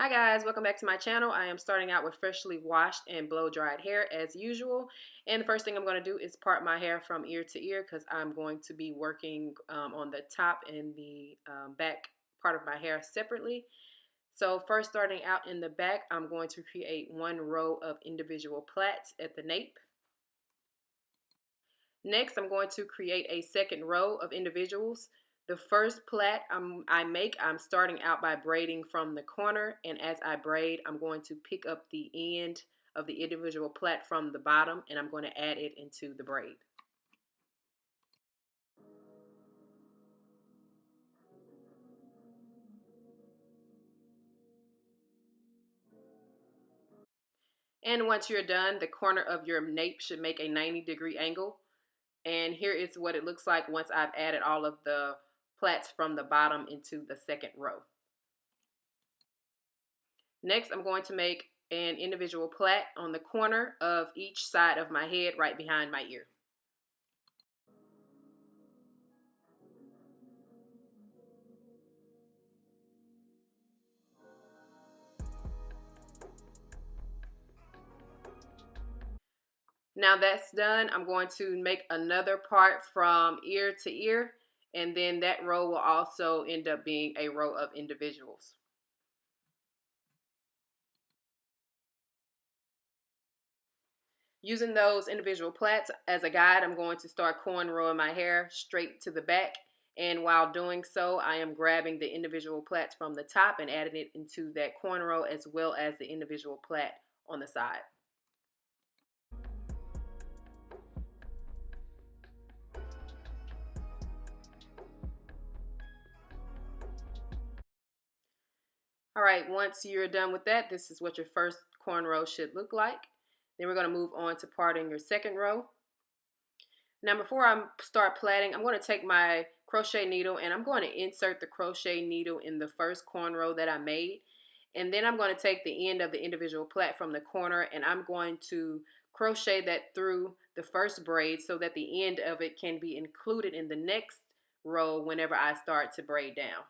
Hi guys, welcome back to my channel. I am starting out with freshly washed and blow dried hair as usual. And the first thing I'm going to do is part my hair from ear to ear because I'm going to be working on the top and the back part of my hair separately. So first, starting out in the back, I'm going to create one row of individual plaits at the nape. Next, I'm going to create a second row of individuals. The first plait I'm starting out by braiding from the corner, and as I braid, I'm going to pick up the end of the individual plait from the bottom, and I'm going to add it into the braid. And once you're done, the corner of your nape should make a 90-degree angle. And here is what it looks like once I've added all of the plaits from the bottom into the second row. Next, I'm going to make an individual plait on the corner of each side of my head right behind my ear. Now that's done, I'm going to make another part from ear to ear, and then that row will also end up being a row of individuals. Using those individual plaits as a guide, I'm going to start cornrowing my hair straight to the back. And while doing so, I am grabbing the individual plaits from the top and adding it into that cornrow as well as the individual plait on the side. All right, once you're done with that, this is what your first cornrow should look like. Then we're going to move on to parting your second row. Now before I start plaiting, I'm going to take my crochet needle and I'm going to insert the crochet needle in the first cornrow that I made. And then I'm going to take the end of the individual plait from the corner and I'm going to crochet that through the first braid so that the end of it can be included in the next row whenever I start to braid down.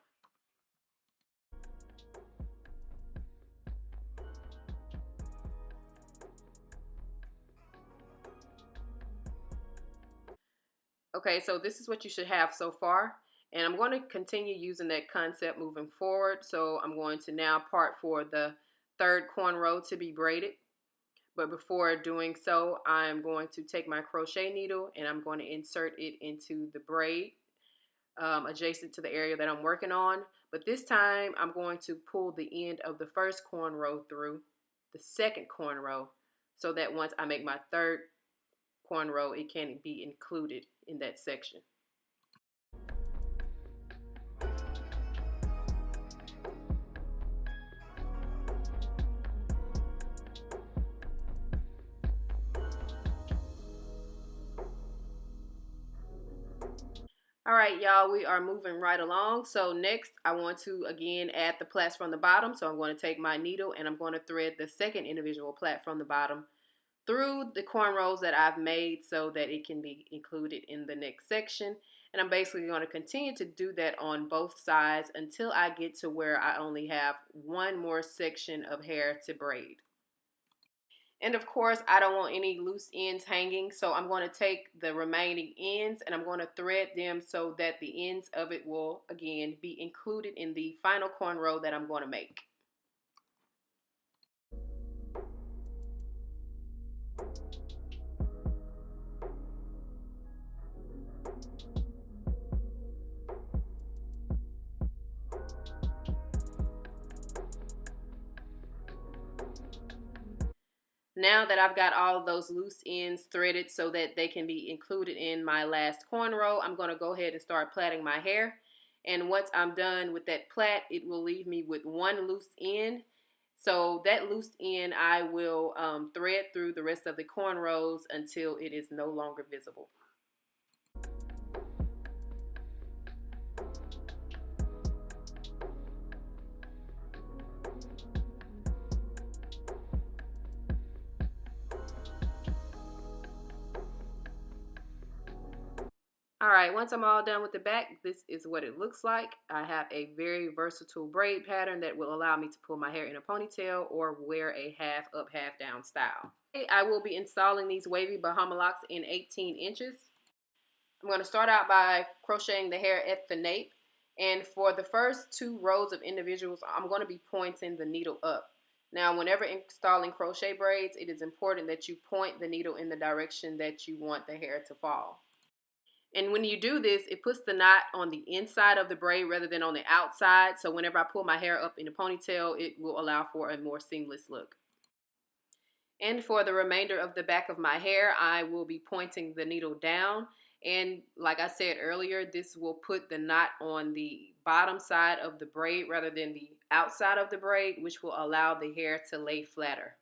Okay, so this is what you should have so far. And I'm going to continue using that concept moving forward. So I'm going to now part for the third cornrow to be braided. But before doing so, I'm going to take my crochet needle and I'm going to insert it into the braid adjacent to the area that I'm working on. But this time I'm going to pull the end of the first cornrow through the second cornrow so that once I make my third cornrow, it can be included in that section. All right, y'all, we are moving right along. So next, I want to again add the plaits from the bottom. So I'm going to take my needle and I'm going to thread the second individual plait from the bottom through the cornrows that I've made so that it can be included in the next section. And I'm basically going to continue to do that on both sides until I get to where I only have one more section of hair to braid. And of course, I don't want any loose ends hanging, so I'm going to take the remaining ends and I'm going to thread them so that the ends of it will, again, be included in the final cornrow that I'm going to make. Now that I've got all of those loose ends threaded so that they can be included in my last cornrow, I'm going to go ahead and start plaiting my hair. And once I'm done with that plait, it will leave me with one loose end. So that loose end I will thread through the rest of the cornrows until it is no longer visible. Alright, once I'm all done with the back, this is what it looks like. I have a very versatile braid pattern that will allow me to pull my hair in a ponytail or wear a half up, half down style. I will be installing these wavy Bahama Locs in 18 inches. I'm going to start out by crocheting the hair at the nape. And for the first 2 rows of individuals, I'm going to be pointing the needle up. Now, whenever installing crochet braids, it is important that you point the needle in the direction that you want the hair to fall. And when you do this, it puts the knot on the inside of the braid rather than on the outside. So whenever I pull my hair up in a ponytail, it will allow for a more seamless look. And for the remainder of the back of my hair, I will be pointing the needle down. And like I said earlier, this will put the knot on the bottom side of the braid rather than the outside of the braid, which will allow the hair to lay flatter.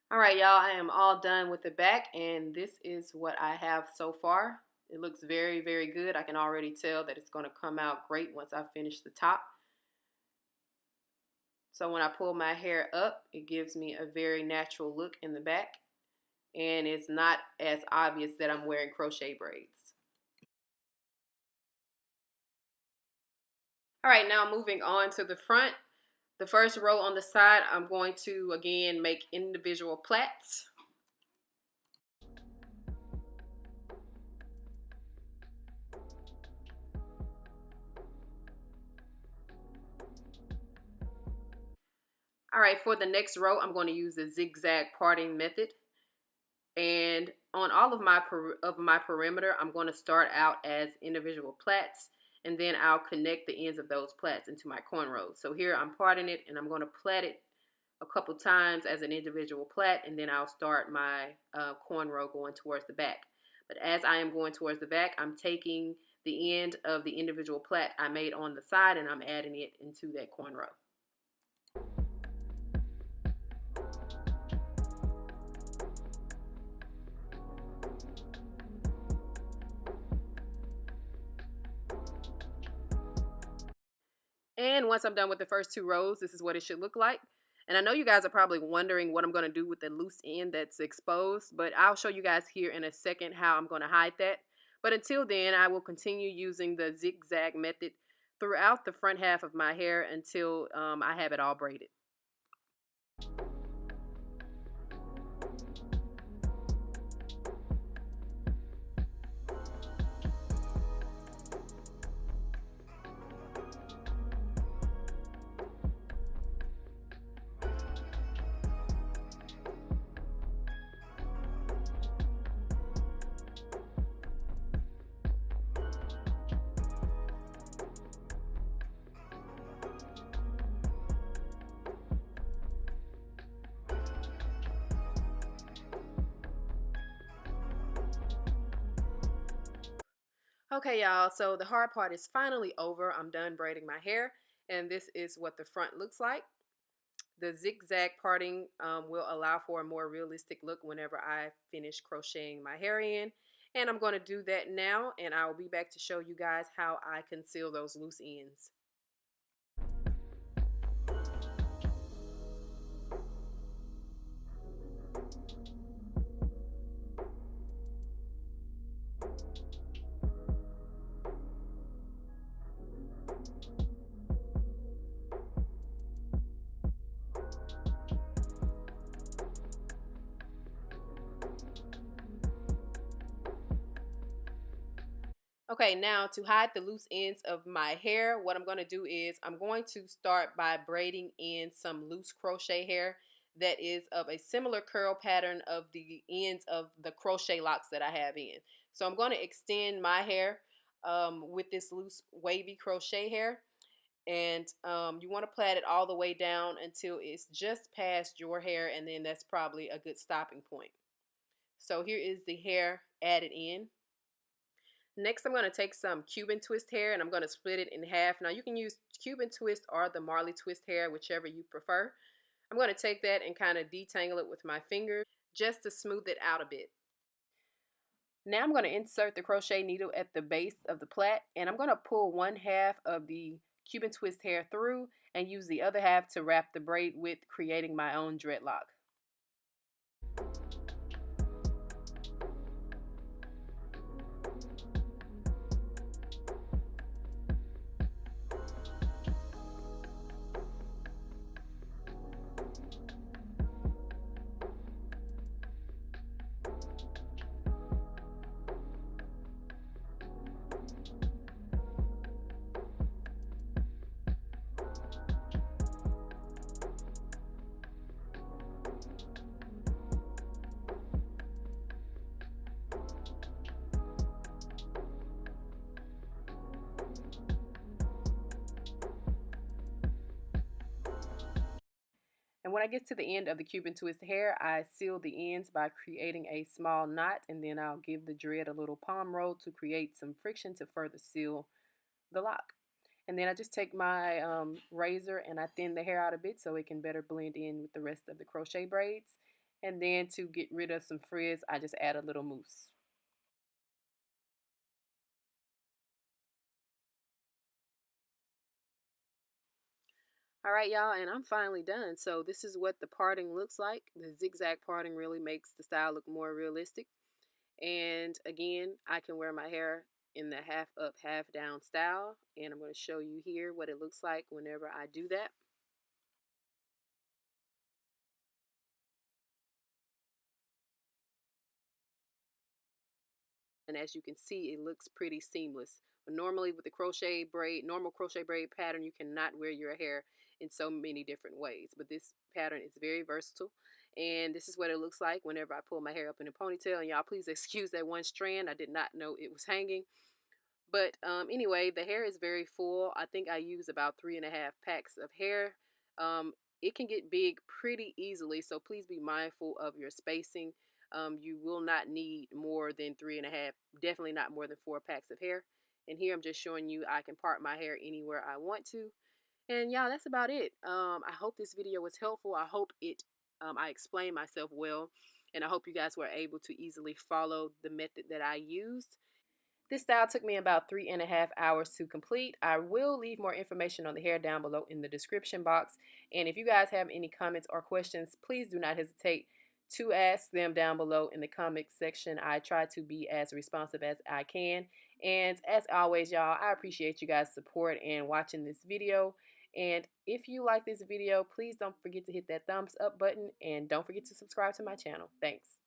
All right, y'all, I am all done with the back, and this is what I have so far. It looks very, very good. I can already tell that it's going to come out great once I finish the top. So when I pull my hair up, it gives me a very natural look in the back, and it's not as obvious that I'm wearing crochet braids. All right, now moving on to the front. The first row on the side, I'm going to, again, make individual plaits. All right, for the next row, I'm going to use the zigzag parting method. And on all of my perimeter, I'm going to start out as individual plaits, and then I'll connect the ends of those plaits into my cornrows. So here I'm parting it, and I'm going to plait it a couple times as an individual plait, and then I'll start my cornrow going towards the back. But as I am going towards the back, I'm taking the end of the individual plait I made on the side, and I'm adding it into that cornrow. And once I'm done with the first 2 rows, this is what it should look like. And I know you guys are probably wondering what I'm going to do with the loose end that's exposed, but I'll show you guys here in a second how I'm going to hide that. But until then, I will continue using the zigzag method throughout the front half of my hair until I have it all braided. Okay, y'all, so the hard part is finally over. I'm done braiding my hair, and this is what the front looks like. The zigzag parting will allow for a more realistic look whenever I finish crocheting my hair in. And I'm going to do that now, and I will be back to show you guys how I conceal those loose ends. Okay, now to hide the loose ends of my hair, what I'm going to do is I'm going to start by braiding in some loose crochet hair that is of a similar curl pattern of the ends of the crochet locks that I have in. So I'm going to extend my hair with this loose wavy crochet hair, and you want to plait it all the way down until it's just past your hair, and then that's probably a good stopping point. So here is the hair added in. Next, I'm going to take some Cuban twist hair, and I'm going to split it in half. Now, you can use Cuban twist or the Marley twist hair, whichever you prefer. I'm going to take that and kind of detangle it with my fingers just to smooth it out a bit. Now I'm going to insert the crochet needle at the base of the plait, and I'm going to pull 1/2 of the Cuban twist hair through and use the other half to wrap the braid with, creating my own dreadlock. And when I get to the end of the Cuban twist hair, I seal the ends by creating a small knot, and then I'll give the dread a little palm roll to create some friction to further seal the lock. And then I just take my razor and I thin the hair out a bit so it can better blend in with the rest of the crochet braids. And then to get rid of some frizz, I just add a little mousse. All right, y'all, and I'm finally done. So this is what the parting looks like. The zigzag parting really makes the style look more realistic. And again, I can wear my hair in the half up, half down style. And I'm going to show you here what it looks like whenever I do that. And as you can see, it looks pretty seamless. But normally with the crochet braid, normal crochet braid pattern, you cannot wear your hair in so many different ways. But this pattern is very versatile. And this is what it looks like whenever I pull my hair up in a ponytail. And y'all, please excuse that one strand. I did not know it was hanging. But anyway, the hair is very full. I think I use about 3.5 packs of hair. It can get big pretty easily, so please be mindful of your spacing. You will not need more than 3.5, definitely not more than 4 packs of hair. And here I'm just showing you I can part my hair anywhere I want to. And yeah, that's about it. I hope this video was helpful. I hope I explained myself well. And I hope you guys were able to easily follow the method that I used. This style took me about 3.5 hours to complete. I will leave more information on the hair down below in the description box. And if you guys have any comments or questions, please do not hesitate to ask them down below in the comments section. I try to be as responsive as I can. And as always, y'all, I appreciate you guys' support and watching this video. And if you like this video, please don't forget to hit that thumbs up button and don't forget to subscribe to my channel. Thanks.